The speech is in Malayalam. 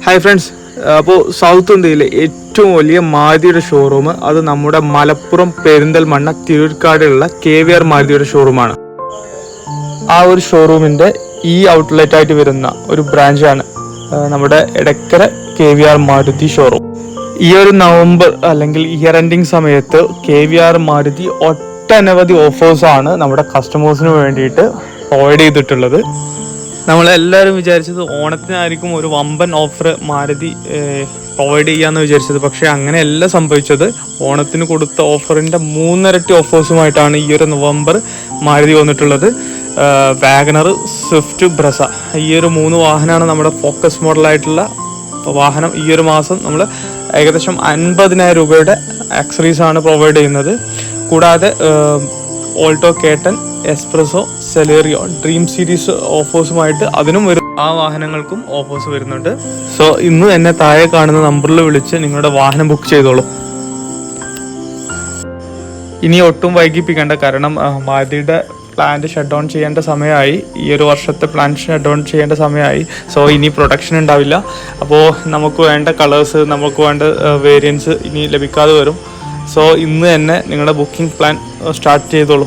ഹായ് ഫ്രണ്ട്സ്, അപ്പോൾ സൗത്ത് ഇന്ത്യയിലെ ഏറ്റവും വലിയ മാരുതിയുടെ ഷോറൂം അത് നമ്മുടെ മലപ്പുറം പെരിന്തൽമണ്ണ തിരൂർക്കാടുള്ള KVR മാരുതിയുടെ ഷോറൂമാണ്. ആ ഒരു ഷോറൂമിൻ്റെ ഈ ഔട്ട്ലെറ്റ് ആയിട്ട് വരുന്ന ഒരു ബ്രാഞ്ചാണ് നമ്മുടെ എടക്കര KVR മാരുതി ഷോറൂം. ഈ ഒരു നവംബർ അല്ലെങ്കിൽ ഇയർ എൻഡിങ് സമയത്ത് KVR മാരുതി ഒട്ടനവധി ഓഫേഴ്സാണ് നമ്മുടെ കസ്റ്റമേഴ്സിന് വേണ്ടിയിട്ട് പ്രൊവൈഡ് ചെയ്തിട്ടുള്ളത്. നമ്മളെല്ലാവരും വിചാരിച്ചത് ഓണത്തിനായിരിക്കും ഒരു വമ്പൻ ഓഫർ മാരുതി പ്രൊവൈഡ് ചെയ്യാമെന്ന് വിചാരിച്ചത്. പക്ഷേ അങ്ങനെയല്ല സംഭവിച്ചത്. ഓണത്തിന് കൊടുത്ത ഓഫറിൻ്റെ 3 ഇരട്ടി ഓഫേഴ്സുമായിട്ടാണ് ഈ ഒരു നവംബർ മാരുതി വന്നിട്ടുള്ളത്. വാഗണർ, സ്വിഫ്റ്റ്, ബ്രസ, ഈ ഒരു 3 വാഹനമാണ് നമ്മുടെ ഫോക്കസ് മോഡലായിട്ടുള്ള വാഹനം. ഈ ഒരു മാസം നമ്മൾ ഏകദേശം 50,000 രൂപയുടെ ആക്സറീസാണ് പ്രൊവൈഡ് ചെയ്യുന്നത്. കൂടാതെ ഓൾട്ടോ കേട്ടൻ, എസ്പ്രസോ, സെലേറിയോ, ഡ്രീം സീരീസ് ഓഫേഴ്സുമായിട്ട് അതിനും ആ വാഹനങ്ങൾക്കും ഓഫേഴ്സ് വരുന്നുണ്ട്. സോ ഇന്ന് എന്നെ താഴെ കാണുന്ന നമ്പറിൽ വിളിച്ച് നിങ്ങളുടെ വാഹനം ബുക്ക് ചെയ്തോളൂ. ഇനി ഒട്ടും വൈകിപ്പിക്കേണ്ട, കാരണം മാരുതിയുടെ പ്ലാന്റ് ഷട്ട് ഡൗൺ ചെയ്യേണ്ട സമയമായി. ഈ ഒരു വർഷത്തെ പ്ലാന്റ് ഷട്ട് ഡൗൺ ചെയ്യേണ്ട സമയമായി. സോ ഇനി പ്രൊഡക്ഷൻ ഉണ്ടാവില്ല. അപ്പോൾ നമുക്ക് വേണ്ട കളേഴ്സ്, നമുക്ക് വേണ്ട വേരിയൻസ് ഇനി ലഭിക്കാതെ വരും. സോ ഇന്ന് തന്നെ നിങ്ങളുടെ ബുക്കിംഗ് പ്ലാൻ സ്റ്റാർട്ട് ചെയ്തോളൂ.